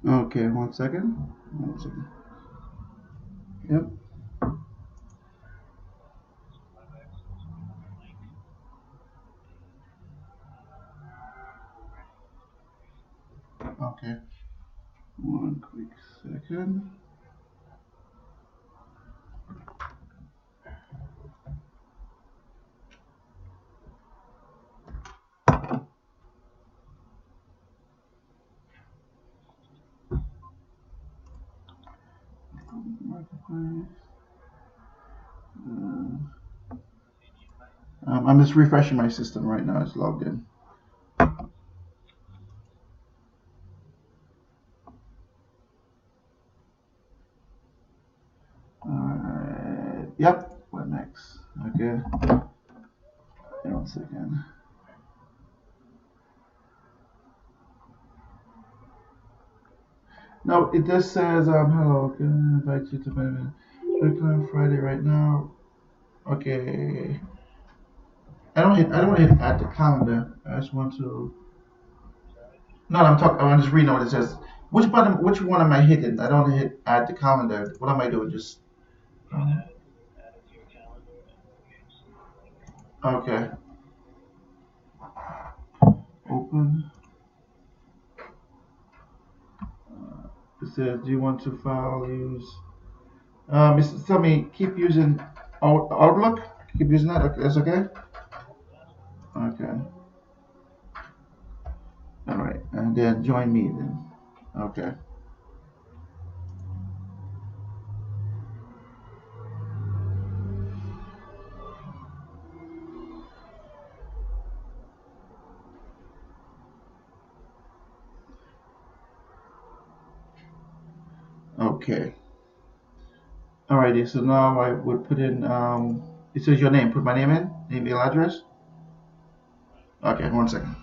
Okay, 1 second. 1 second. Yep. Okay. One quick second. Marketplace. I'm just refreshing my system right now. It's logged in. Alright. Yep. What next? Okay. 1 second. No, it just says hello. Can I invite you to my event? We're Friday right now. Okay. I don't want to hit add the calendar. I just want to. No, I'm talking. I'm just reading what it says. Which button? Which one am I hitting? I don't want to hit add the calendar. What am I doing? Just. Okay. Open. It says, do you want to file use? Tell me, keep using Outlook. Keep using that. Okay, that's okay. Okay. All right, and then join me then. Okay. Okay. Alrighty. So now I would put in. It says your name. Put my name in. Email address. Okay. 1 second.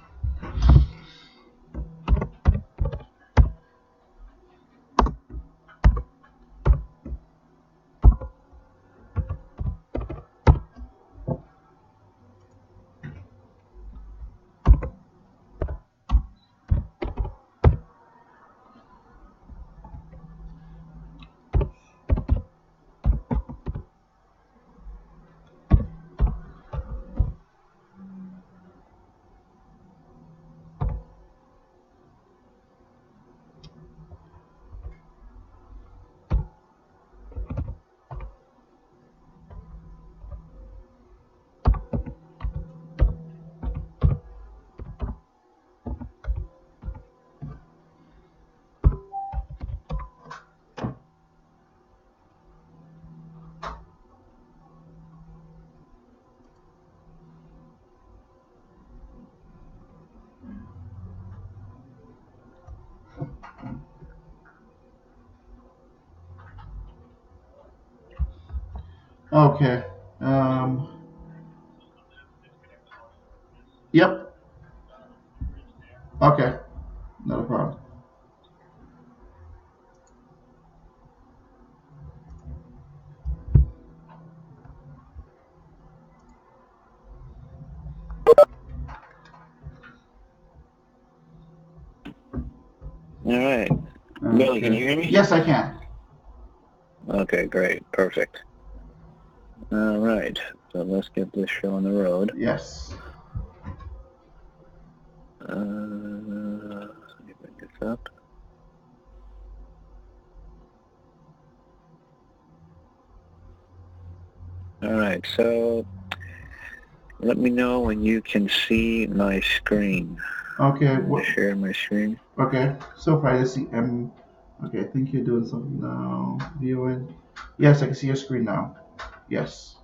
Okay. Yep. Okay. Not a problem. All right. Billy, can you hear me? Yes, I can. Okay, great. Perfect. All right. So let's get this show on the road. Yes. Let me bring this up. All right. So let me know when you can see my screen. Okay. Share my screen. Okay. So far, let's see. Okay, I think you're doing something now. Viewing. Yes, I can see your screen now. Yes.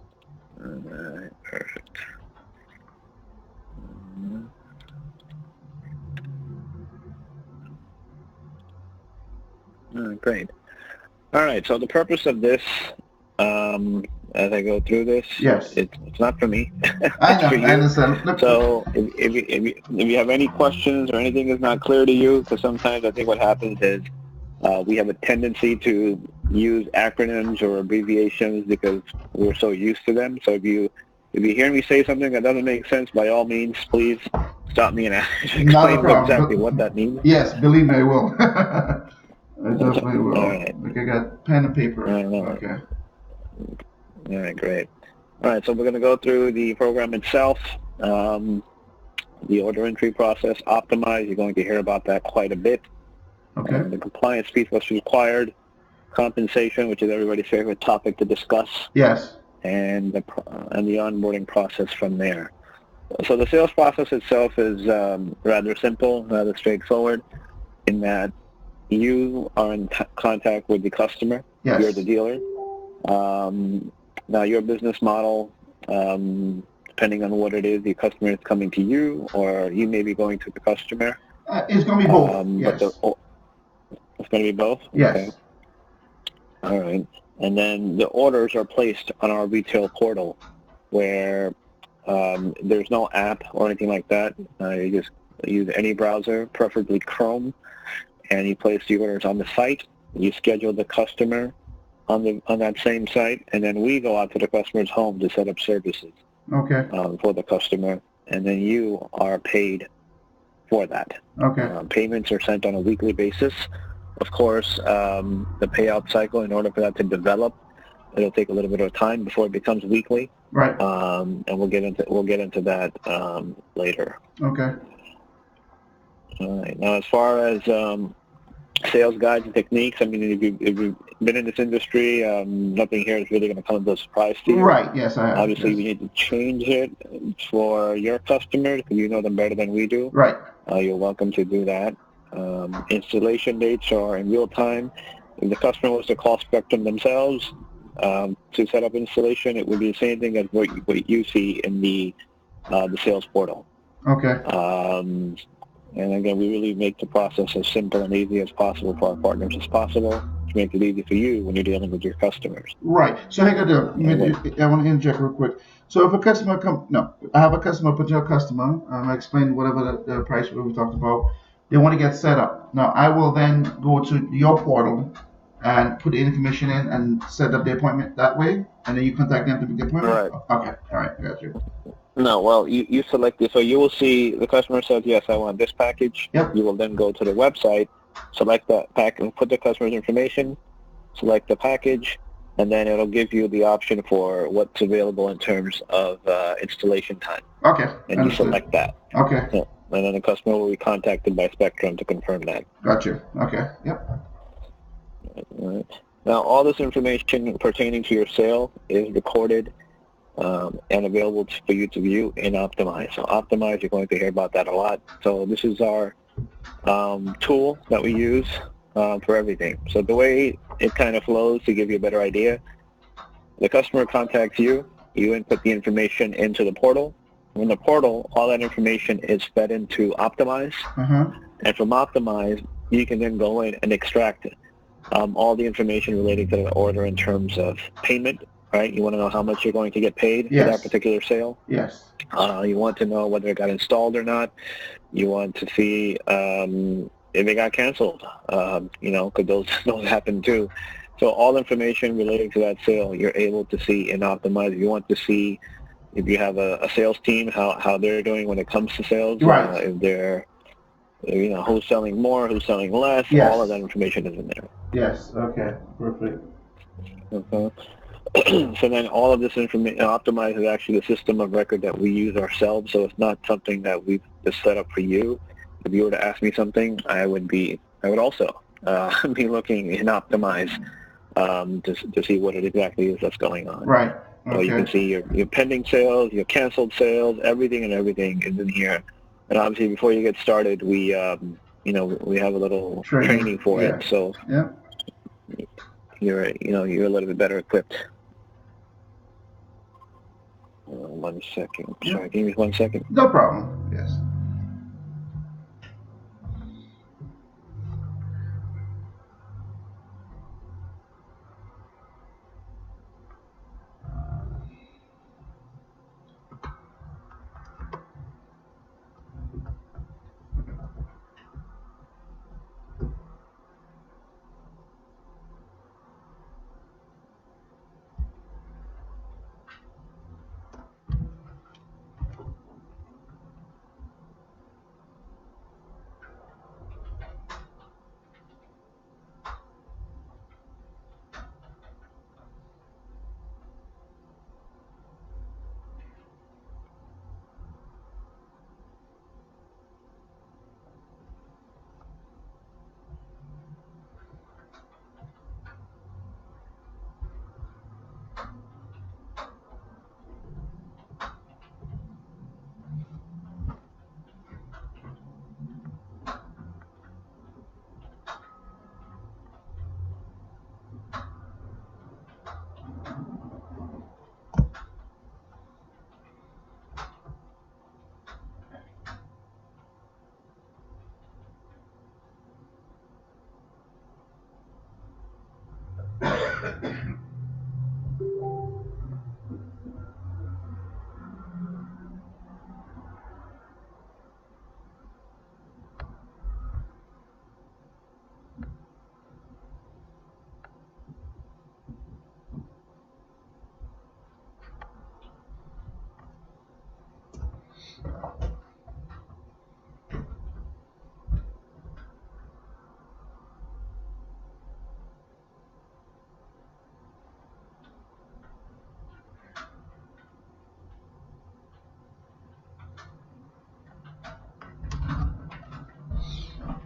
All right. Perfect. All right, great. All right. So the purpose of this, as I go through this, Yes. it's not for me. I know. For you. I understand. So if you have any questions or anything is not clear to you, because sometimes I think what happens is we have a tendency to use acronyms or abbreviations because we're so used to them. So if you hear me say something that doesn't make sense, by all means, please stop me and explain exactly what that means. Yes, believe me, I will. I definitely All will. right. Like I got pen and All paper. right. Okay. All right. Great. All right. So we're going to go through the program itself, the order entry process, optimize. You're going to hear about that quite a bit. Okay. The compliance piece, what's required, compensation, which is everybody's favorite topic to discuss, Yes. and the onboarding process from there. So the sales process itself is rather simple, rather straightforward, in that you are in contact with the customer. You're the Yes. dealer. Now your business model, depending on what it is, the customer is coming to you, or you may be going to the customer. It's gonna be both. But Yes. it's going to be both. Okay. Yes. All right. And then the orders are placed on our retail portal, where there's no app or anything like that. You just use any browser, preferably Chrome, and you place the orders on the site. You schedule the customer on that same site, and then we go out to the customer's home to set up services Okay. for the customer, and then you are paid for that. Okay. Payments are sent on a weekly basis. Of course, the payout cycle, in order for that to develop, it'll take a little bit of time before it becomes weekly. Right. And we'll get into that later. Okay. All right. Now, as far as sales guides and techniques, I mean, if you've been in this industry, nothing here is really going to come as a surprise to you. Right. Yes, I have. Obviously, Yes. we need to change it for your customers because you know them better than we do. Right. You're welcome to do that. Installation dates are in real time. If the customer was to call Spectrum themselves to set up installation, it would be the same thing as what you see in the sales portal. Okay. And again, we really make the process as simple and easy as possible for our partners as possible to make it easy for you when you're dealing with your customers. Right. So I want to interject real quick. So if a customer I have a customer, potential customer. I explain whatever the price we talked about. They want to get set up. Now I will then go to your portal and put the information in and set up the appointment that way, and then you contact them to book the appointment. Right. Okay. All right. Got you. No, well, you select it. So you will see the customer says, yes, I want this package. Yep. You will then go to the website, select that pack, and put the customer's information, select the package, and then it'll give you the option for what's available in terms of installation time. Okay. And Understood. you select that. Okay. Yeah. And then the customer will be contacted by Spectrum to confirm that. Got you. Okay. Yep. All right. Now, all this information pertaining to your sale is recorded and available for you to view in Optimize. So Optimize, you're going to hear about that a lot. So this is our tool that we use for everything. So the way it kind of flows, to give you a better idea, the customer contacts you, you input the information into the portal. In the portal, all that information is fed into Optimize. And from Optimize, you can then go in and extract all the information relating to the order in terms of payment. Right? You want to know how much you're going to get paid for that particular sale. Yes. You want to know whether it got installed or not. You want to see if it got canceled. Because those happen too. So all information relating to that sale, you're able to see in Optimize. You want to see if you have a sales team, how they're doing when it comes to sales. Right. If they're, who's selling more, who's selling less. Yes. All of that information is in there. Yes. Okay. Perfect. Okay. So then all of this information, Optimize is actually the system of record that we use ourselves, so it's not something that we've just set up for you. If you were to ask me something, I would also be looking in Optimize to see what it exactly is that's going on. Right. Okay. So you can see your pending sales, your canceled sales, everything is in here. And obviously before you get started, we have a little training for it. So you're a little bit better equipped. 1 second. Sorry, give me 1 second. No problem. Yes.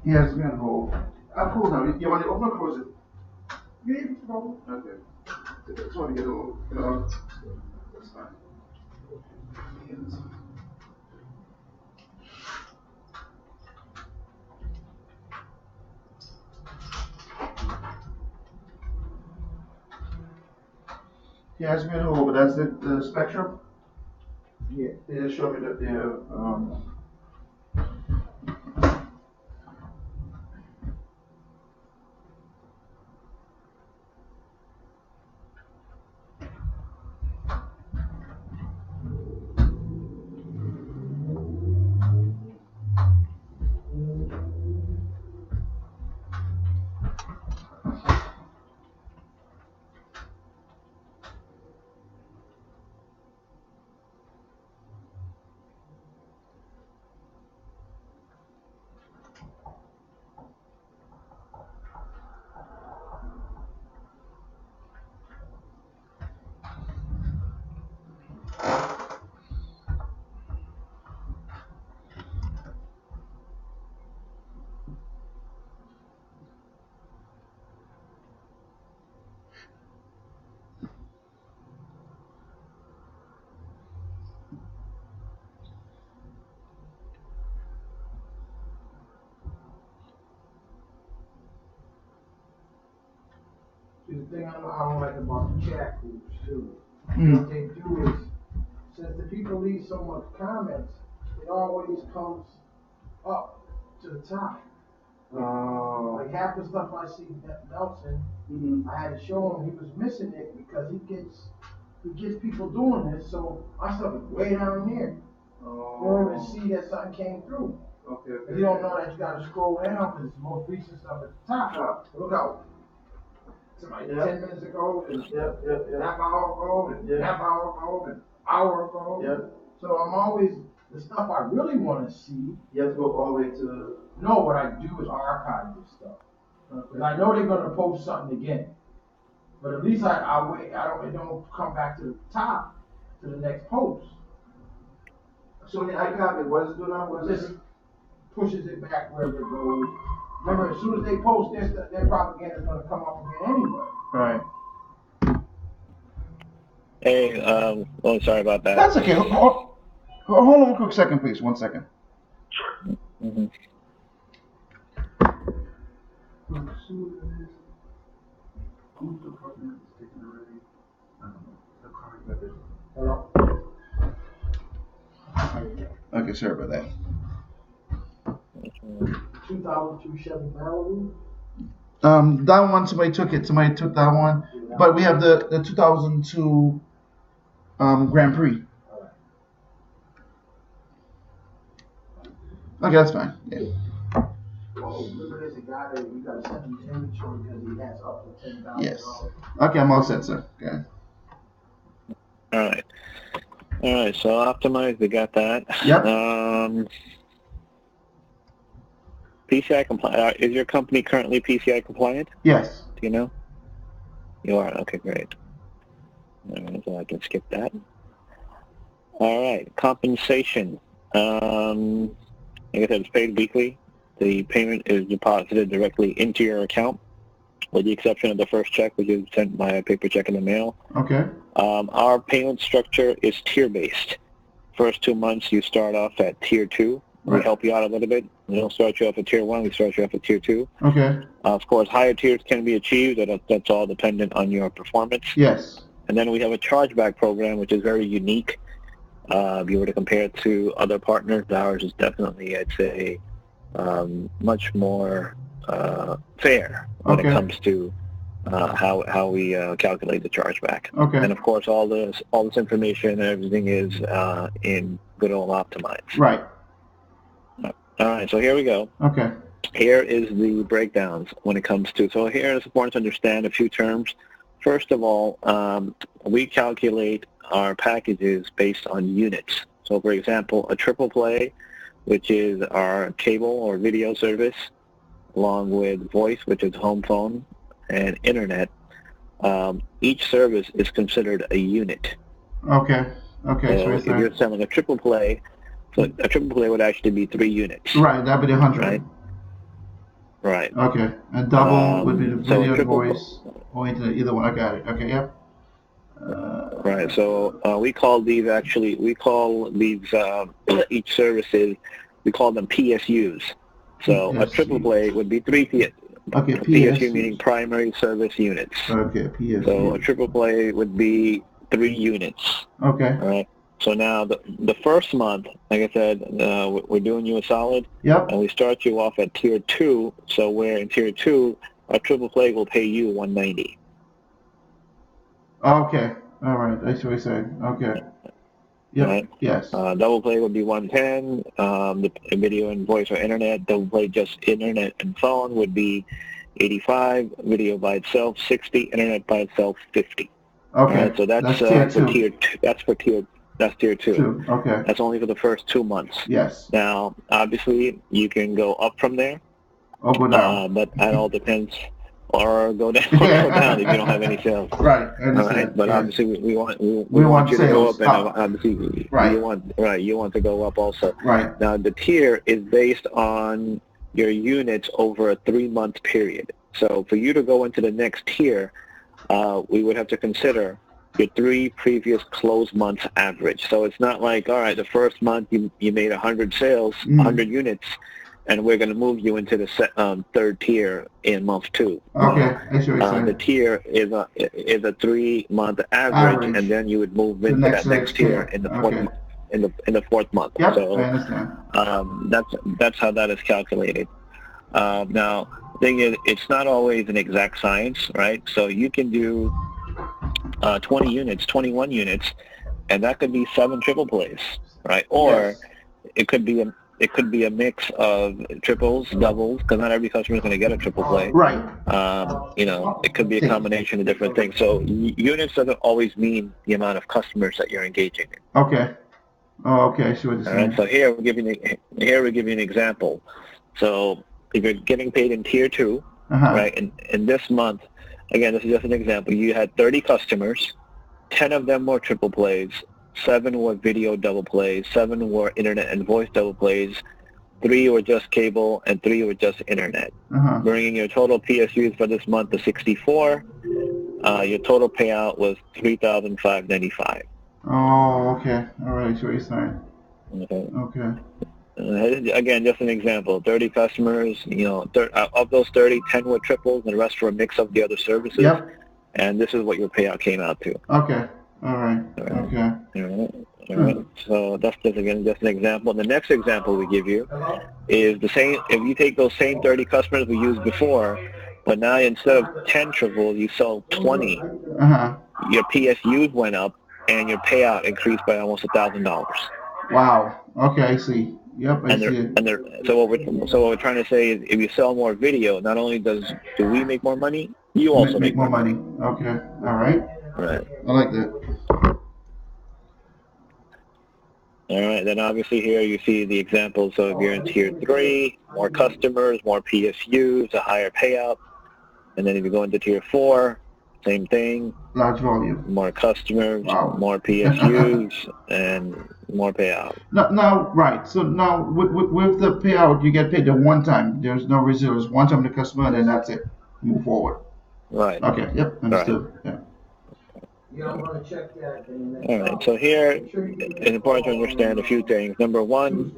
Yeah, it's been on hold. I'm cool now. You want to open or close it? Yeah, you can go. Okay. I just want to get a little, that's fine. Yes. Yeah, it's been on hold, but that's the Spectrum. Yeah. They just showed me that they're, See, the thing I don't like about the chat groups too, what they do is, since the people leave so much comments, it always comes up to the top. Like half the stuff I see Nelson, I had to show him he was missing it because he gets people doing this, so my stuff is way down here. You don't even see that something came through. okay. You don't know that you gotta scroll down because it's the most recent stuff at the top. Look out. Somebody 10 minutes ago, and half hour ago, and half hour ago, and hour ago. Yep. So I'm always, the stuff I really want to see. You have to go all the way to. No, what I do is archive this stuff. Because I know they're going to post something again. But at least I wait, it don't come back to the top, to the next post. So when you archive it, what does it do now? What It is just it? pushes it back wherever it goes. Remember, as soon as they post this, their propaganda is going to come up again anyway. Right. Hey, oh, sorry about that. That's okay. Hold on a quick second, please. 1 second. Mm-hmm. Hello? Okay, sorry about that. 2002 Chevy Malibu. That one, somebody took it. Somebody took that one. But we have the 2002 Grand Prix. Okay, that's fine. Yeah. Well, remember there's a guy that you got to send him his inventory because he has up to $10,000. Yes. Okay, I'm all set, sir. Okay. All right. So optimized, we got that. Yep. PCI compliant. Is your company currently PCI compliant? Yes. Do you know? You are. Okay, great. All right, so I can skip that. All right. Compensation. Like I said, it's paid weekly. The payment is deposited directly into your account, with the exception of the first check, which is sent by a paper check in the mail. Okay. Our payment structure is tier-based. First 2 months, you start off at tier 2. We Right. help you out a little bit. We don't start you off at tier 1. We start you off at tier 2. Okay. Of course, higher tiers can be achieved. That's all dependent on your performance. Yes. And then we have a chargeback program, which is very unique. If you were to compare it to other partners, ours is definitely, I'd say, much more fair when Okay. it comes to how we calculate the chargeback. Okay. And of course, all this information and everything is in good old Optimize. Right. All right, so here we go. Okay. Here is the breakdowns when it comes to, so here it's important to understand a few terms. First of all, we calculate our packages based on units. So for example, a triple play, which is our cable or video service, along with voice, which is home phone, and internet, each service is considered a unit. Okay. Okay. So if you're selling a triple play, so a triple play would actually be 3 units. Right, that'd be the 100. Right. Right. Okay. And double would be the so video, voice, or internet, either one. I got it. Okay, yep. Right. So we call these each services, we call them PSUs. So a triple play would be 3 PSUs. Okay, PSU meaning primary service units. Okay, PSU. So a triple play would be 3 units. Okay. All right. So now the first month, like I said, we're doing you a solid. Yep. And we start you off at tier 2. So where in tier 2, a triple play will pay you $190. Okay. All right. I see what you're saying. Okay. Yep. Right. Yes. Double play would be 110. The video and voice or internet. Double play just internet and phone would be 85. Video by itself 60. Internet by itself 50. Okay. Right, so that's tier for tier 2. That's tier 2. Okay. That's only for the first 2 months. Yes. Now, obviously, you can go up from there. Or go down. But that all depends. Or go down, or go down if you don't have any sales. Right. I understand. All right. But yeah. obviously, we want you to sales go up, and obviously, right. you want to go up also. Right. Now, the tier is based on your units over a 3-month period. So, for you to go into the next tier, we would have to consider your 3 previous closed months average. So it's not like, all right, the first month you made 100 sales, 100 units, and we're going to move you into the 3rd tier in month 2. Okay, I see what you're saying. The tier is a 3-month average, and then you would move into that next tier in the 4th in the 4th month. Yep, So I understand. that's how that is calculated. Now, the thing is, it's not always an exact science, right? So you can do 20 units, 21 units, and that could be 7 triple plays, right? Or it could be a mix of triples, doubles, because not every customer is going to get a triple play. Right. It could be a combination of different things. So units doesn't always mean the amount of customers that you're engaging in. Okay. Oh, okay. I see what you're saying. All right. So here we're giving you an example. So if you're getting paid in tier 2, right, and this month, again, this is just an example. You had 30 customers, 10 of them were triple plays, 7 were video double plays, 7 were internet and voice double plays, 3 were just cable, and 3 were just internet. Bringing your total PSUs for this month to 64. Your total payout was $3,595. Oh, okay. All right. So what you're saying. Okay. Again, just an example. 30 customers, of those 30, 10 were triples, and the rest were a mix of the other services. Yep. And this is what your payout came out to. Okay. All right. Okay. All right. So that's just an example. The next example we give you is the same. If you take those same 30 customers we used before, but now instead of 10 triples, you sold 20. Your PSUs went up, and your payout increased by almost $1,000. Wow. Okay, I see. Yep, I see. So what we're trying to say is, if you sell more video, not only do we make more money, you also make more money. Okay. All right. Right. I like that. All right. Then obviously here you see the example. So if you're in tier 3, more customers, more PSUs, a higher payout. And then if you go into tier 4, same thing. Large volume. More customers, more PSUs, and more payout. Now, right. So now with the payout, you get paid the one time. There's no residuals. One time the customer, and then that's it. Move forward. Right. Okay. Yep. Understood. Right. Yeah. All right. So here, it's important to understand a few things. Number one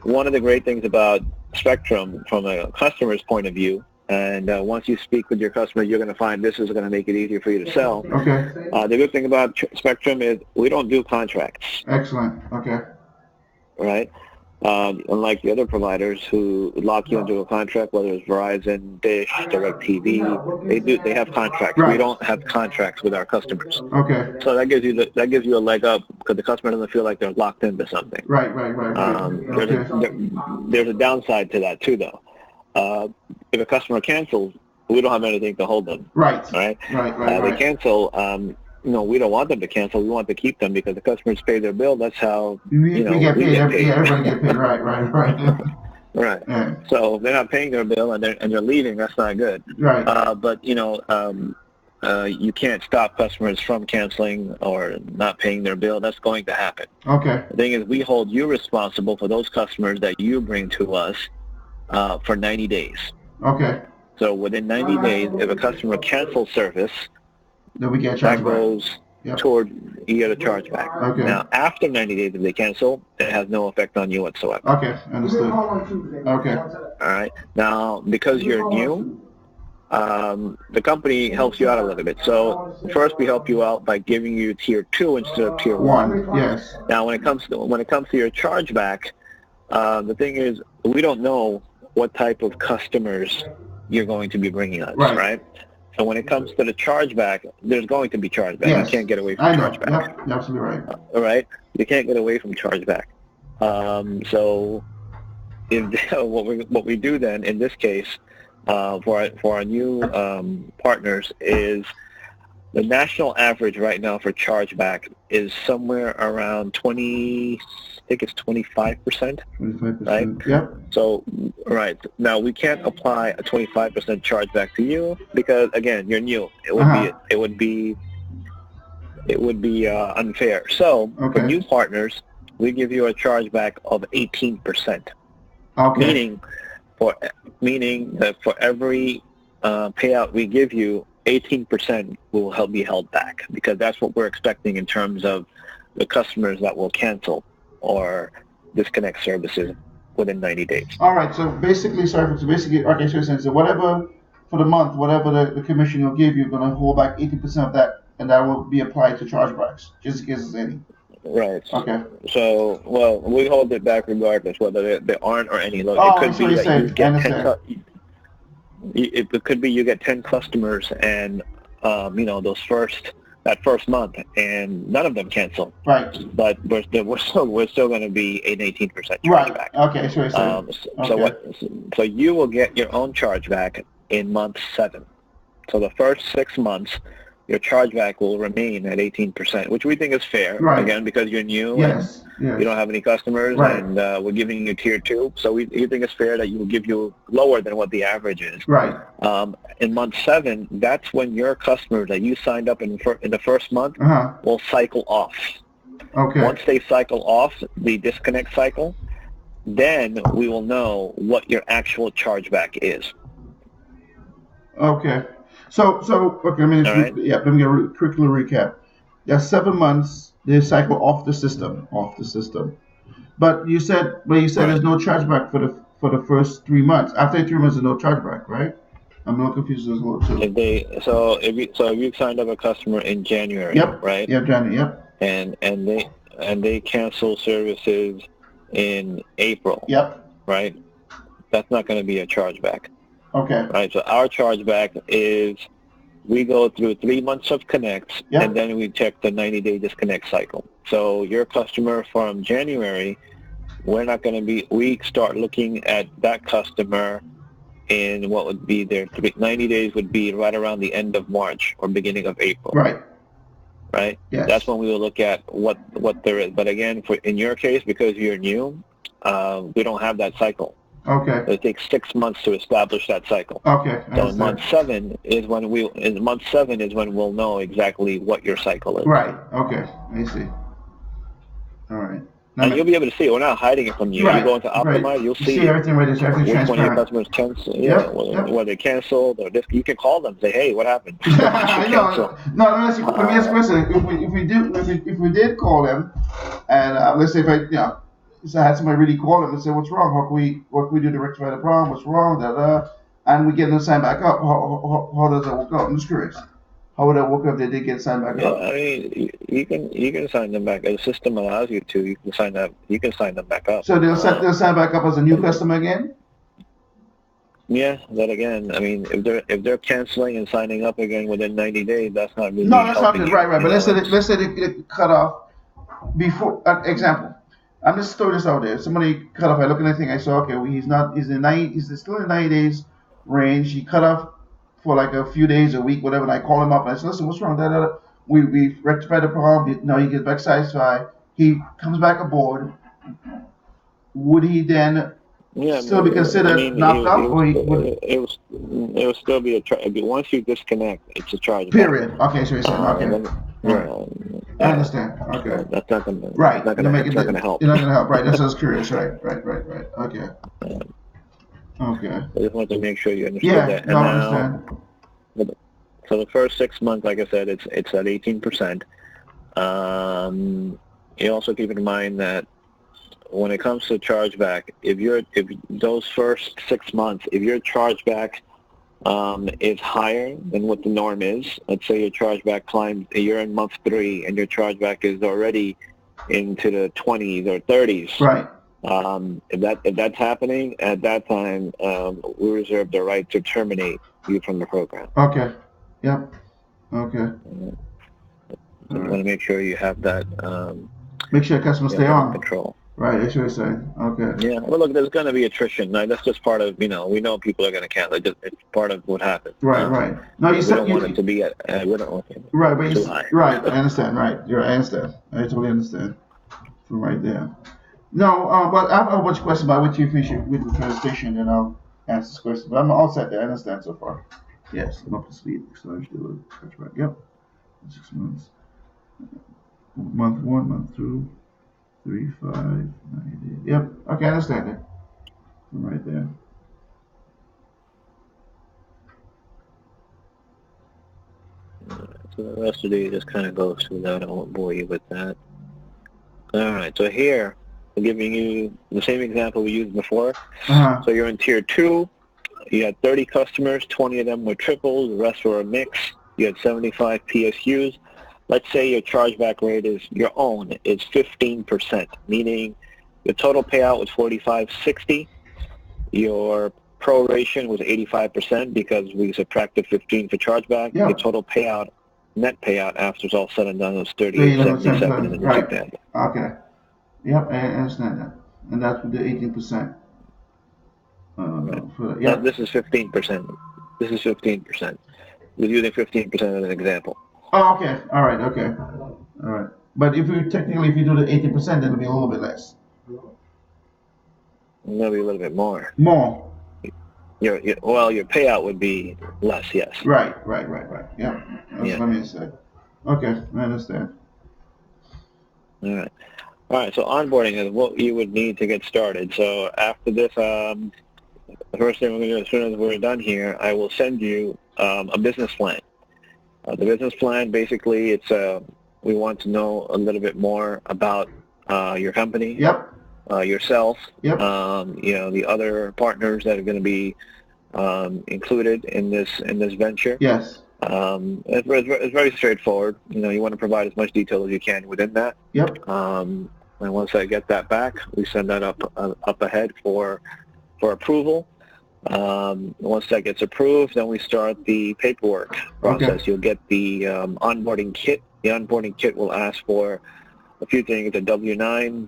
of the great things about Spectrum from a customer's point of view, and once you speak with your customer, you're going to find this is going to make it easier for you to sell. Okay. The good thing about Spectrum is we don't do contracts. Excellent. Okay. Right? Unlike the other providers who lock you into a contract, whether it's Verizon, Dish, DirecTV, they have contracts. We Right. don't have contracts with our customers. Okay. So that gives you a leg up because the customer doesn't feel like they're locked into something. Right. There's a downside to that too, though. If a customer cancels, we don't have anything to hold them. Right. Right. Right. They cancel. We don't want them to cancel. We want to keep them because the customers pay their bill. That's how We get paid. get paid. Yeah, everybody get paid. Right. Right. Yeah. So if they're not paying their bill and they're leaving, that's not good. Right. But you can't stop customers from canceling or not paying their bill. That's going to happen. Okay. The thing is, we hold you responsible for those customers that you bring to us for 90 days. Okay. So within 90 days, if a customer cancels service, then we get that charged goes toward you get a chargeback. Okay. Now, after 90 days, if they cancel, it has no effect on you whatsoever. Okay, understood. Okay. All right. Now, because you're new, the company helps you out a little bit. So first, we help you out by giving you tier 2 instead of tier 1. Yes. Now, when it comes to your chargeback, the thing is, we don't know what type of customers you're going to be bringing us, right? So when it comes to the chargeback, there's going to be chargeback. Yes. You can't get away from chargeback. Yep, you're absolutely right. All right? You can't get away from chargeback. So what we do then, in this case, for our new partners is the national average right now for chargeback is somewhere around 25%. 25%. Right? Yep. So, right. Now, we can't apply a 25% chargeback to you because, again, you're new. It would be unfair. So, for new partners, we give you a chargeback of 18%. Okay. Meaning that for every payout we give you, 18% will be held back because that's what we're expecting in terms of the customers that will cancel or disconnect services within 90 days. All right. So basically, okay. So whatever for the month, whatever the commission will give you, you're going to hold back 80% of that, and that will be applied to chargebacks, just in case there's any. Right. Okay. So, we hold it back regardless whether there aren't or any. Look, Oh, it could be that you get 10. It could be you get 10 customers, and that first month, and none of them cancel. Right. But we're still going to be an 18% chargeback. Right. Okay. So you will get your own chargeback in month 7. So the first 6 months, your chargeback will remain at 18%, which we think is fair. Right. Again, because you're new Yes. and you don't have any customers, Right. and we're giving you tier 2. So we think it's fair that you will give you lower than what the average is. Right. In month 7, that's when your customers that you signed up in the first month will cycle off. Okay. Once they cycle off the disconnect cycle, then we will know what your actual chargeback is. Okay. So okay. Let me right. let me get a quick little recap. There's 7 months they cycle off the system. But you said there's no chargeback for the first 3 months. After 3 months, there's no chargeback, right? I'm a little confused as well too. If you signed up a customer in January, right? Yep, January. Yep. And they cancel services in April. Yep. Right. That's not going to be a chargeback. Okay. Right. So our chargeback is we go through 3 months of connects, and then we check the 90-day disconnect cycle. So your customer from January, we start looking at that customer in what would be their 90 days would be right around the end of March or beginning of April. Right. Right? Yes. That's when we will look at what there is. But again, in your case, because you're new, we don't have that cycle. Okay. It takes 6 months to establish that cycle. Okay. So month 7 is when we'll know exactly what your cycle is. Right. Okay. I see. All right. And you'll be able to see it. We're not hiding it from you. Right. You go into Optimize, right. You'll see everything right there. Everything's which one of your transparent. customers cancel, whether they canceled or you can call them and say, hey, what happened? I know. No, let me ask a question. If we did call them, and let's say if I had somebody really call them and say, what's wrong? What can we do to rectify the problem? What's wrong? And we get them signed back up. How does that work out? I'm just curious. How would that work if they did get signed back Yeah, up? I mean, you can sign them back. The system allows you to. You can sign them back up. So they'll sign back up as a new And customer again? yeah, that again. I mean, if they're canceling and signing up again within 90 days, that's not No, really that's not helping good. you. Right, right. You But know, it's let's say they cut off before. Example. I'm just throwing this out there. Somebody cut off. I look at anything. I saw. Okay, well, he's not. He's in 90. He's still in 90 days range. He cut off for like a few days, a week, whatever. And I call him up and I said, listen, what's wrong? Da, da, da. We rectified the problem. Now he gets back satisfied. He comes back aboard. Would he then yeah. still be I considered mean, knocked off, or he would? it will still be a once you disconnect, it's a chargeback. Period. Okay, so you're saying And okay. then All right. yeah, I yeah. understand. Okay. So that's not gonna Right. You make it's it. not gonna help. You're not gonna help. Right. That's what I was curious. Right. Right. Right. Right. Okay. Um, Okay. I just wanted to make sure you understood Yeah. that. And No, I now, understand. so the first 6 months, like I said, it's at 18%. You also keep in mind that when it comes to chargeback, if those first 6 months, if your chargeback is higher than what the norm is, let's say your chargeback climbs, you're in month 3 and your chargeback is already into the 20s or 30s. Right. If that's happening at that time, we reserve the right to terminate you from the program. Okay. Yep. Okay. So you want to make sure you have that. Make sure customers You stay have that in on. control. Right. That's what you're saying. Okay. Yeah. Well, look, there's going to be attrition. Like, that's just part of. We know people are going to cancel. It's part of what happens. Right. Right. No, you We said don't want it to be we don't want it right, but too high. right. I understand. Right. I understand. I totally understand. From right there. No, but I have a bunch of questions about what you finish with the presentation, and I'll answer this question. But I'm all set there. I understand so far. Yes, I'm up to speed. So I should do a touchback. Yep. 6 months. Month 1, month 2, 3, 5, 90. Yep. Okay, I understand it. From right there. So the rest of the just kind of goes through that. I won't bore you with that. All right. So here, I'm giving you the same example we used before. Uh-huh. So you're in tier 2. You had 30 customers. 20 of them were triples. The rest were a mix. You had 75 PSUs. Let's say your chargeback rate your own is 15%, meaning your total payout was $45.60. Your proration was 85% because we subtracted 15 for chargeback. Yeah. Your total payout, net payout after it's all said and done, was 38.77, 38.77 in this right. example. Okay. Yep, I understand that. And that's with the 18%. Right. For, Now, yep. this is 15%. This is 15%. We're using 15% as an example. Oh, okay. All right. Okay. All right. But if you do the 18%, then it'll be a little bit less. Maybe a little bit more. More. Your payout would be less, yes. Right. Yeah. That's Yeah. what I mean to say. Okay, I understand. All right. So onboarding is what you would need to get started. So after this, the first thing we're going to do as soon as we're done here, I will send you a business plan. The business plan, basically, we want to know a little bit more about your company. Yep. Yourself. Yep. The other partners that are going to be included in this venture. Yes. It's very straightforward. You want to provide as much detail as you can within that. Yep. And once I get that back, we send that up ahead for approval. Once that gets approved, then we start the paperwork process. Okay. You'll get the onboarding kit. The onboarding kit will ask for a few things: a W-9,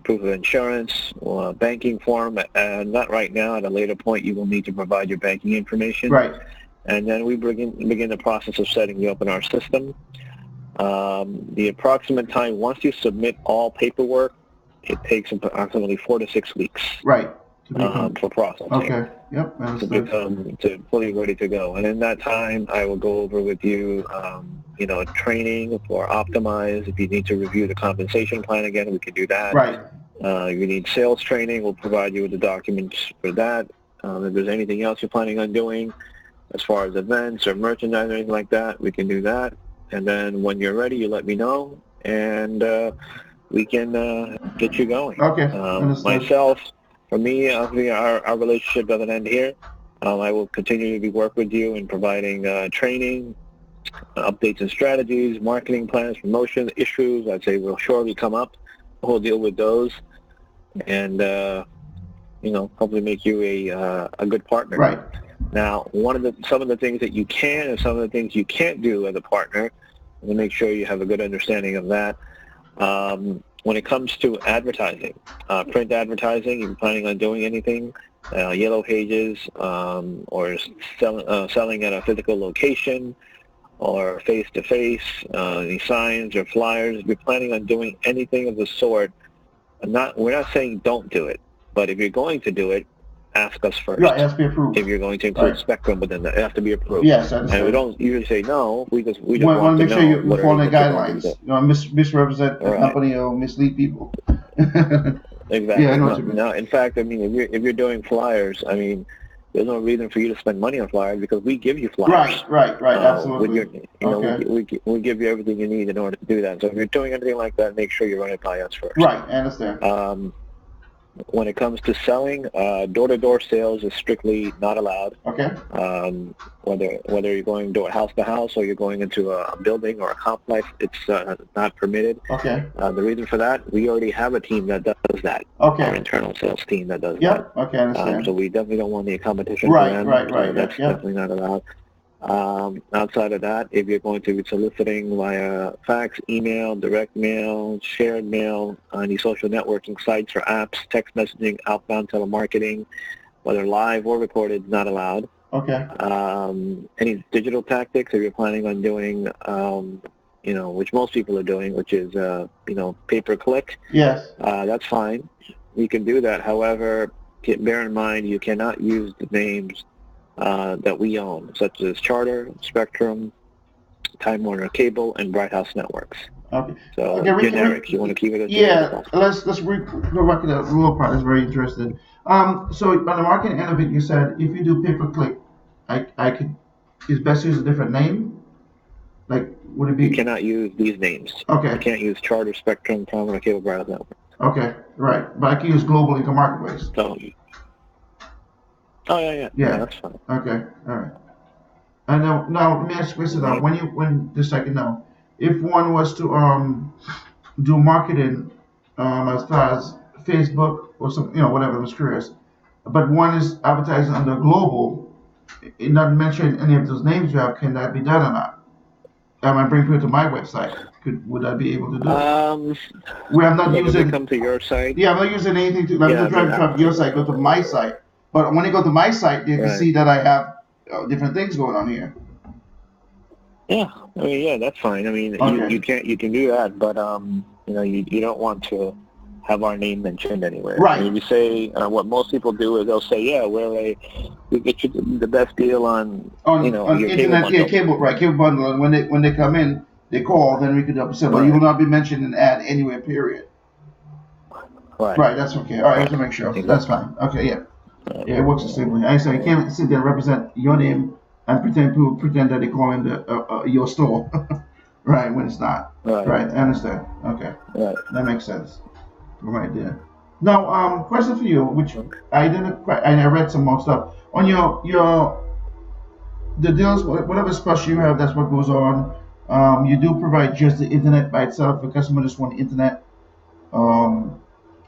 proof of insurance, banking form, and not right now. At a later point, you will need to provide your banking information. Right. And then we begin the process of setting you up in our system. The approximate time, once you submit all paperwork, it takes approximately 4 to 6 weeks. Right. For processing. Okay. Yep. To fully ready to go. And in that time, I will go over with you, training for Optimize. If you need to review the compensation plan again, we can do that. Right. If you need sales training, we'll provide you with the documents for that. If there's anything else you're planning on doing, as far as events or merchandise or anything like that, we can do that. And then when you're ready, you let me know, and we can get you going. Okay. Myself, for me, our relationship doesn't end here. I will continue to work with you in providing training, updates and strategies, marketing plans, promotions, issues. I'd say will surely come up. We'll deal with those, and hopefully make you a good partner. Right. Now, some of the things that you can and some of the things you can't do as a partner, and make sure you have a good understanding of that. When it comes to advertising, print advertising, you're planning on doing anything, Yellow Pages, or selling at a physical location, or face-to-face, any signs or flyers, if you're planning on doing anything of the sort, we're not saying don't do it, but if you're going to do it, ask us first. Right, it has to be approved. If you're going to include Spectrum within that, it has to be approved. Yes, I understand. And we don't usually say no. We just want to make sure you follow the guidelines. Misrepresent the right. company or mislead people. Exactly. Yeah, I know what you mean. No, in fact, I mean, if you're doing flyers, I mean, there's no reason for you to spend money on flyers because we give you flyers. Right, absolutely. We give you everything you need in order to do that. So if you're doing anything like that, make sure you run it by us first. Right, I understand. When it comes to selling, door-to-door sales is strictly not allowed. Okay. Whether you're going house to house or you're going into a building or a complex, it's not permitted. Okay. The reason for that, we already have a team that does that. Okay. Our internal sales team that does that. Yeah. Okay, I understand. So we definitely don't want any competition. Right. That's definitely not allowed. Outside of that, if you're going to be soliciting via fax, email, direct mail, shared mail, any social networking sites or apps, text messaging, outbound telemarketing, whether live or recorded, is not allowed. Okay. Any digital tactics, if you're planning on doing, which most people are doing, which is, pay-per-click. Yes. That's fine. You can do that. However, bear in mind you cannot use the names that we own, such as Charter, Spectrum, Time Warner Cable, and Bright House Networks. Okay. So generic. You want to keep it as generic? Yeah. Let's go back to that rural part. Is very interesting. So on the marketing end of it, you said if you do pay-per-click, I could. It's best to use a different name. Like, would it be? You cannot use these names. Okay. You can't use Charter, Spectrum, Time Warner Cable, Bright House Networks. Okay. Right. But I can use Global Income Marketplace. So. Oh yeah, that's fine. Okay, all right. And now let me ask you a question. Just so I can know, if one was to do marketing as far as Facebook or some, whatever, I was curious, but one is advertising under Global, not mentioning any of those names you have, can that be done or not? Am I bring people to my website? Would I be able to do it? Where I'm not using. Come to your site. Yeah, I'm not using anything to. Let me drive to your site. Go to my site. But when you go to my site, you can see that I have different things going on here. Yeah, I mean, that's fine. I mean, you can do that, but you don't want to have our name mentioned anywhere. Right. I mean, you say what most people do is they'll say, we get you the best deal on your internet, cable bundle. And when they come in, they call, then we could say, but you will not be mentioned in an ad anywhere. Period. Right. That's okay. All right. I have to make sure. Exactly. That's fine. Okay. Yeah. Yeah, it works the same way. I say you can't sit there and represent your name and pretend that they call in your store, right? When it's not. Right. I understand. Okay. Right. That makes sense. Right there. Now, question for you, which I didn't quite. I read some more stuff on the deals. Whatever special you have, that's what goes on. You do provide just the internet by itself. The customer just want the internet.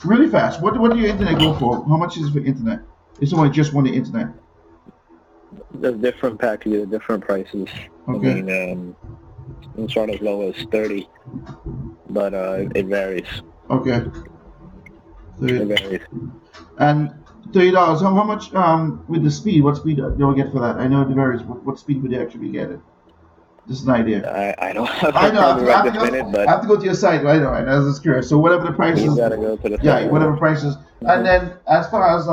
Really fast. What do your internet go for? How much is it for internet? If someone just want the internet? There's different packages, different prices. Okay. I mean, it's start as low as 30, but it varies. Okay. It varies. And $30. How much with the speed? What speed do you get for that? I know it varies. What speed would you actually get it? Just an idea. I don't have I know. I have to go to your site. I know. I was just curious. So whatever the price is. You gotta go to the site. Yeah, whatever prices. Mm-hmm. And then as far as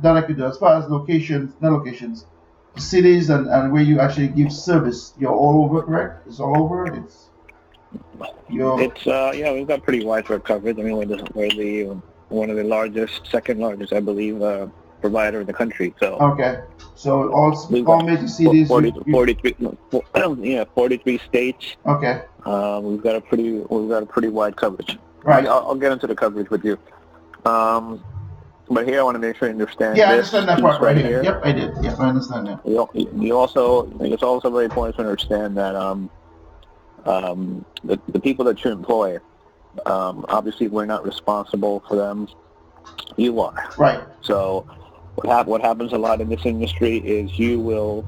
that I could do, as far as locations, cities and where you actually give service, you're all over, correct? It's all over. We've got pretty widespread coverage. I mean, we're one of the largest, second largest, I believe, provider in the country. So okay, so all major cities. 43 states. Okay. We've got a pretty wide coverage. Right. I'll get into the coverage with you. But here I want to make sure you understand Yeah, I this understand that piece part right right here. here. Yep, I did. Yep, I understand that. You also, it's also very important to understand that the people that you employ, obviously we're not responsible for them. You are. Right. So what happens a lot in this industry is you will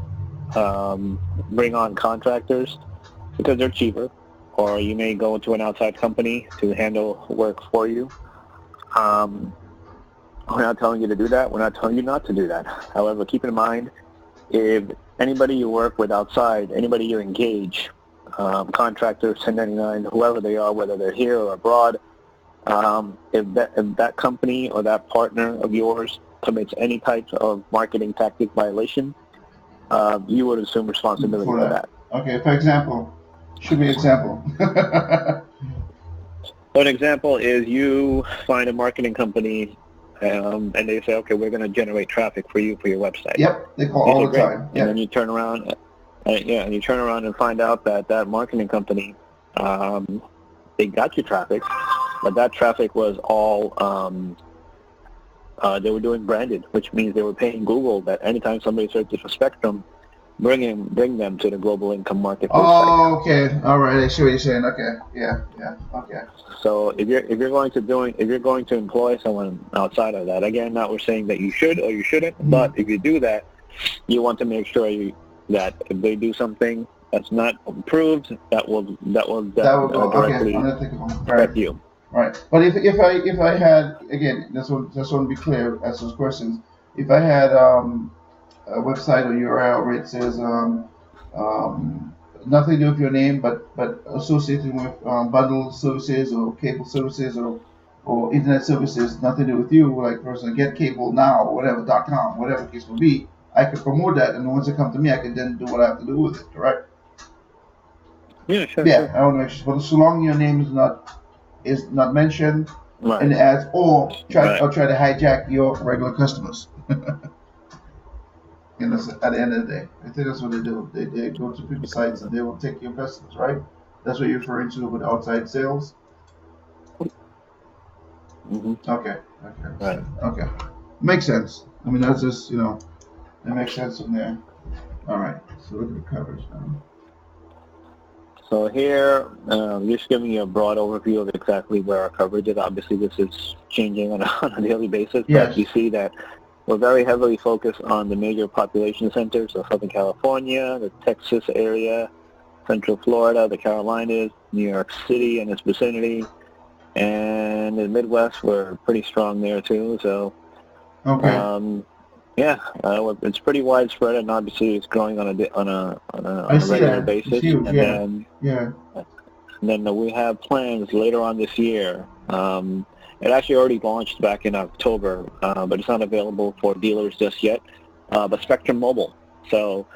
bring on contractors because they're cheaper, or you may go to an outside company to handle work for you. Um, we're not telling you to do that. We're not telling you not to do that. However, keep in mind, if anybody you work with outside, anybody you engage, contractors, 1099, whoever they are, whether they're here or abroad, if that company or that partner of yours commits any type of marketing tactic violation, you would assume responsibility for that. Okay, for example, should be example. An example is you find a marketing company and they say, okay, we're going to generate traffic for you for your website. Yep, they call You all say, the great. time. Yep. And then you turn around, and you turn around and find out that that marketing company, they got you traffic, but that traffic was all, they were doing branded, which means they were paying Google that anytime somebody searches for Spectrum, bring them to the Global Income Marketplace site. Oh, okay. All right. I see what you're saying. Okay. Yeah. Yeah. Okay. So if you're going to employ someone outside of that, again, not we're saying that you should or you shouldn't, but if you do that, you want to make sure that if they do something that's not approved, that will go. directly Okay. Unethical. Right. affect you. Right. But if I had, again, just want to be clear as those questions. If I had a website or URL where it says nothing to do with your name, but associated with bundle services or cable services or internet services, nothing to do with you, like for instance, get cable now or whatever.com, whatever the case may be, I could promote that, and once it comes to me, I can then do what I have to do with it, correct? Yeah, sure. Yeah, I want to make sure, but so long your name is not mentioned Right. in the ads, or try Right. to hijack your regular customers. And that's at the end of the day. I think that's what they do. They go to people's sites and they will take your customers, right? That's what you're referring to with outside sales? Mm-hmm. Okay. Right. Okay. Makes sense. I mean, that's just, it makes sense from there. All right. So look at the coverage now. So here, just giving you a broad overview of exactly where our coverage is. Obviously, this is changing on a daily basis, Yes. but you see that we're very heavily focused on the major population centers of Southern California, the Texas area, Central Florida, the Carolinas, New York City and its vicinity, and in the Midwest, we're pretty strong there too. So, Okay. yeah, it's pretty widespread, and obviously it's growing on a I see regular that. basis. It's huge. And Yeah. then Yeah. we have plans later on this year. It actually already launched back in October, but it's not available for dealers just yet. But Spectrum Mobile. So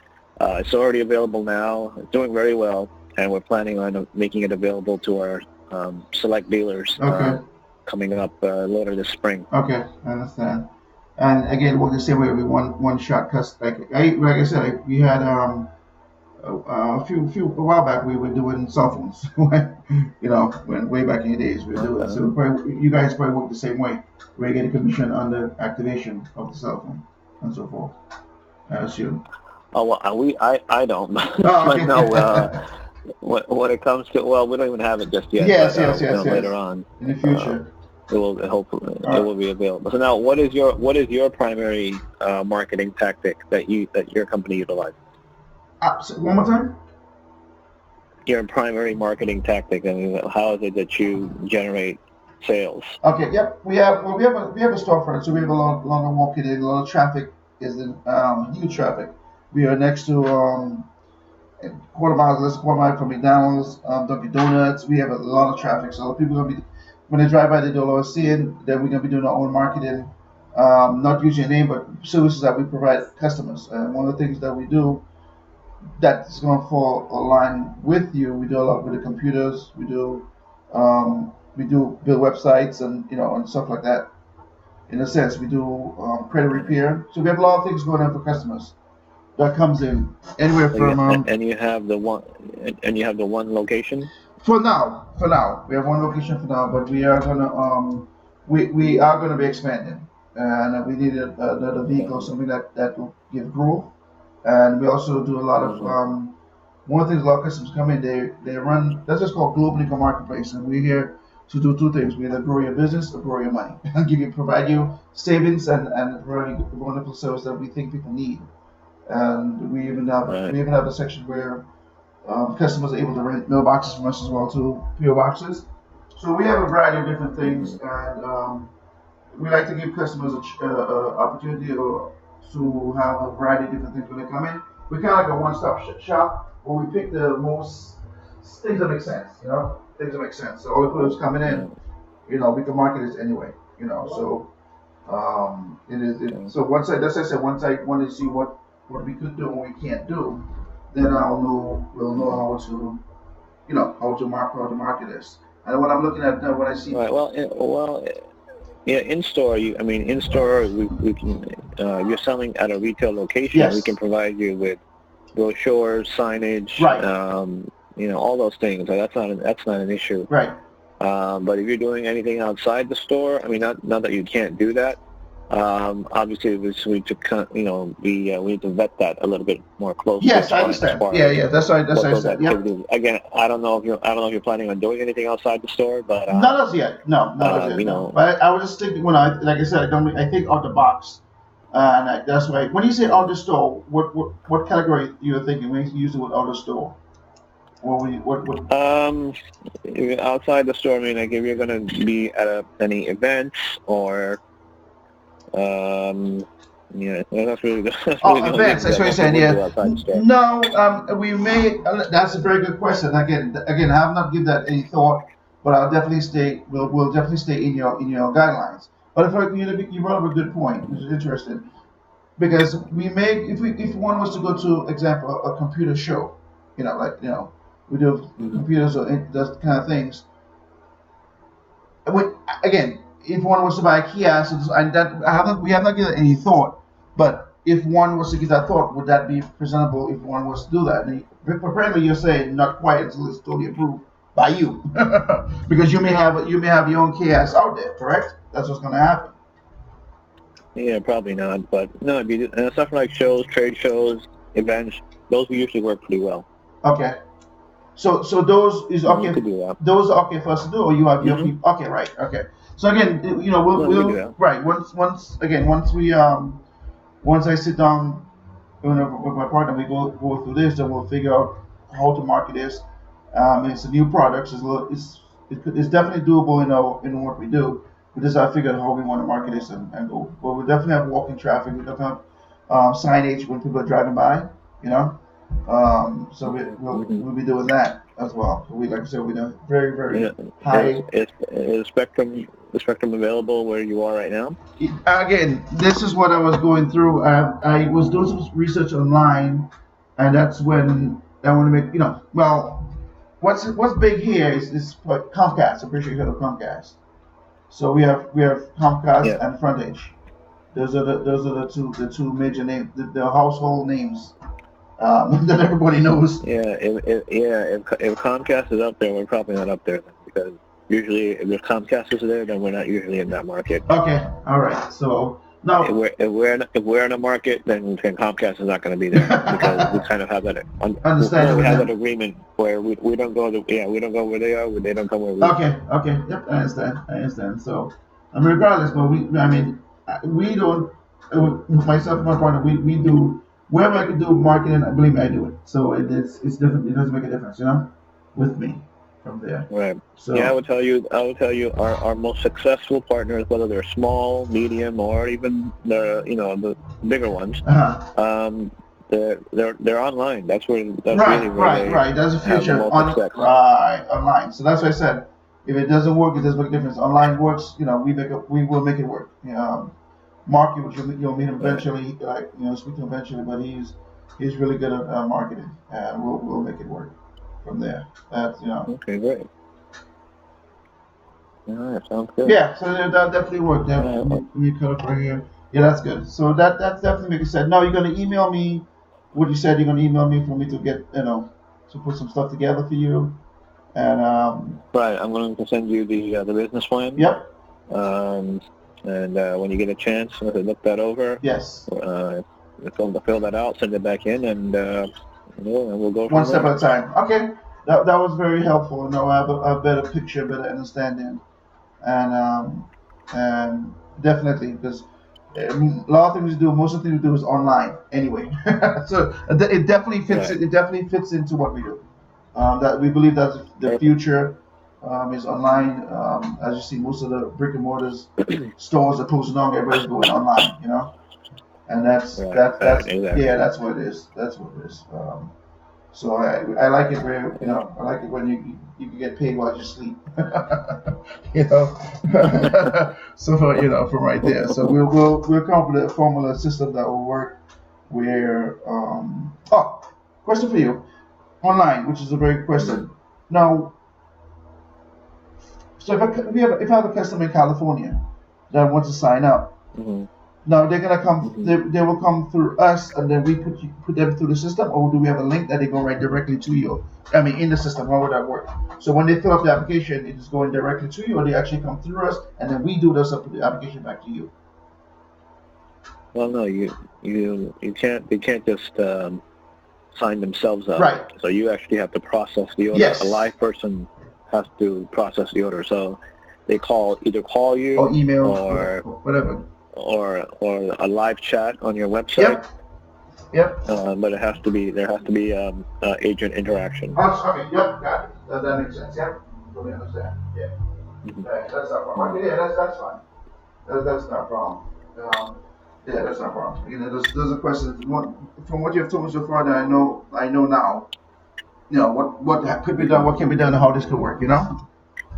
it's already available now. It's doing very well, and we're planning on making it available to our select dealers Okay. coming up later this spring. Okay. I understand. And again, what the same way we one shot cust like I said, we had a while back we were doing cell phones. When way back in the days we were doing. Okay. So probably, you guys probably work the same way, where you get a commission on the activation of the cell phone and so forth. I assume. Oh, well, I don't. Oh, okay. But no, when it comes to, well, we don't even have it just yet. Yes, but, yes. later on. In the future. It will hopefully All right. it will be available. So now, what is your primary marketing tactic that your company utilizes? So one more time. Your primary marketing tactic, I mean, how is it that you generate sales? Okay. Yep. We have a storefront, so we have a lot of walking in, a lot of traffic is in huge traffic. We are next to quarter mile from McDonald's, Dunkin' Donuts. We have a lot of traffic, so people gonna be when they drive by, they do a lot of seeing. Then we're gonna be doing our own marketing, not using a name, but services that we provide customers. And one of the things that we do that's gonna fall align with you, we do a lot with the computers. We do build websites and stuff like that. In a sense, we do credit repair. So we have a lot of things going on for customers. That comes in anywhere from And you have the one location. For now, we have one location for now, but we are gonna be expanding. and we needed another vehicle, Okay. something that will give growth. And we also do a lot of Mhm. one of the things a lot of customers come in, they run that's just called global ecom marketplace, and we're here to do two things: we either grow your business or grow your money, and provide you savings and really wonderful service that we think people need. And Right. we even have a section where customers are able to rent mailboxes from us as well too, PO boxes. So we have a variety of different things, Hmm. and we like to give customers opportunity to have a variety of different things when they come in. We're kind of like a one-stop shop where we pick the most things that make sense, things that make sense. So all the people coming in, Right. we can market this anyway, So it is. Okay. So once that's I said, once I want to see what we could do and what we can't do, then we'll know Hmm. how to market this. And what I'm looking at now, when I see, Right. Well, yeah. In store, I mean, in store, we can. You're selling at a retail location. We can yes, provide you with brochures, signage, right, all those things. So that's not an issue. right. But if you're doing anything outside the store, I mean, not that you can't do that. Obviously, we need to, we need to vet that a little bit more closely Yes, I as understand. far Yeah, as yeah, that's right. That's what what I those said. Yep. activities. Again, I don't know if you're planning on doing anything outside the store, but Not as yet. No, not as yet. you No. know, But I was just thinking when like I said, I think out the box, that's why. When you say out mm, the store, what category you're thinking when you use the word out the store? Or when you, what? um, outside the store. I mean, like if you're gonna be at any events or um, yeah, that's really that's really Oh, the only events. thing That's that what you're most saying. people do Yeah. outside the store. No. We may. That's a very good question. Again, I have not given that any thought, but I'll definitely stay. We'll definitely stay in your guidelines. But if you brought up a good point, which is interesting. Because we may if one was to go to example a computer show, we do Mm-hmm. computers or those kind of things. When, again, if one was to buy a kiosk, and that we have not given any thought, but if one was to give that thought, would that be presentable if one was to do that? And apparently, you're saying not quite until it's totally approved by you, because you may have your own kiosk out there, correct? That's what's going to happen. Yeah, probably not. But no, stuff like shows, trade shows, events, those usually work pretty well. Okay. So those is You okay. could do that. Those are okay for us to do, or you have your Hmm. people. Okay, right. Okay. So again, we'll No, you could do that. right once I sit down with my partner, we go through this, and we'll figure out how to market this. It's a new product. So it's definitely doable in what we do. We just have to figure out how we want to market this and go. But we definitely have walking traffic. We definitely have signage when people are driving by. You know. So Hmm. we'll be doing that as well. Like I said, we do very very Yeah. high. Is Spectrum available where you are right now? Again, this is what I was going through. I was doing some research online, and that's when I want to make well, what's big here is what Comcast. I'm pretty sure you heard of Comcast. So we have Comcast Yeah. and Frontage. Those are the two major names, the household names that everybody knows. Yeah. If Comcast is up there, we're probably not up there then, because usually if Comcast is there, then we're not usually in that market. Okay, all right. So now If we're in a market, then Comcast is not going to be there because we kind of have that. understand it We with have that them. agreement where we don't go we don't go where they are, where they don't come where we are. Okay, okay, yep, I understand. I understand. So, I mean, regardless, but I mean, we don't. Myself and my partner, we do wherever I can do marketing. Believe me, I do it. So it's different. It doesn't make a difference, with me from there. Right. Yeah, So, I would tell you our most successful partners, whether they're small, medium, or even the bigger ones, uh-huh. um, they're online. That's really Right, where right, they right. There's a have the future most on success. right online. So that's why I said, if it doesn't work, it doesn't make a difference. Online works. We will make it work. Mark, you'll meet him Right. eventually. Speak to him eventually, but he's really good at marketing, and we'll make it work from there. That's. Okay, great. All right, sounds good. Yeah, so that definitely worked. All That right. when you cut up right here. Yeah, that's good. So that's definitely making sense. Now you're gonna email me what you said. You're gonna email me for me to get to put some stuff together for you, and Right. I'm going to send you the business plan. yep. Um, And when you get a chance, look that over. Yes. Fill that out, send it back in, and we'll go One from step there. at a time. Okay. That was very helpful. Now I have a better picture, better understanding, and definitely because a lot of things we do, most of the things we do is online anyway. So it definitely fits. Right. It definitely fits into what we do. That we believe that the Perfect. future is online. As you see, most of the brick and mortars stores are closing down. Everybody's going online. And Right. that's yeah, Exactly. that's what it is. That's what it is. So I like it where Yeah. I like it when you can get paid while you sleep. you know. So from right there. So we'll come up with a formula system that will work. Where question for you online, which is a very good Mhm. question. Now, so if I have a customer in California that wants to sign up, Mhm. now they're gonna come. Mhm. They will come through us, and then we put them through the system, or do we have a link that they go right directly to you? I mean, in the system, how would that work? So when they fill up the application, it is going directly to you, or they actually come through us, and then we do the put the application back to you. Well, no, you can't. They can't just sign themselves up. Right. So you actually have to process the order. A Yes. live person has to process the order. So they either call Or you email, or whatever. or a live chat on your website. Yep. Yep. But there has to be agent interaction. Oh, okay. Yep. Got it. That makes sense. Yep. Totally understand. Yeah. Mhm. Right, that's not a problem. Mhm. Okay, yeah, that's fine. That's not a problem. Yeah, that's not a problem. There's a question. From what you've told me so far, that I know now. What could be done, what can be done, and how this could work.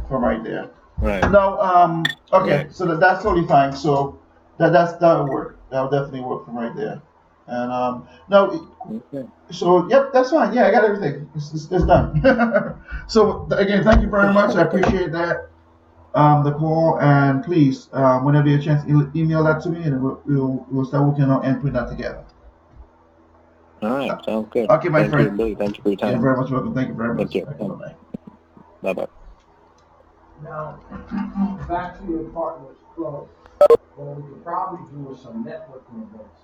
From right there. Right. No, okay, Right. so that's totally fine. So that'll work. That'll definitely work from right there. And no, Okay. so yep, that's fine. Yeah, I got everything. It's done. So again, thank you very much. I appreciate that. The call, and please, whenever you have a chance, email that to me, and we'll start working on and putting that together. All right. Sounds good. Okay, my Thank you, friend. Billy. Thank you for your You're time. very much welcome. Thank you very Thank much. you. Okay, bye bye. Bye bye. Now, back to your partner's club. What we could probably do is some networking events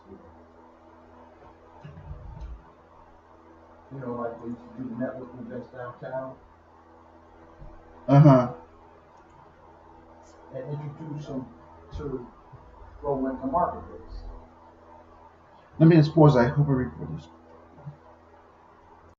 here. Like they used to do the networking events downtown, Uh huh. and introduce them to low income marketplace. Let me just pause. I hope I record this.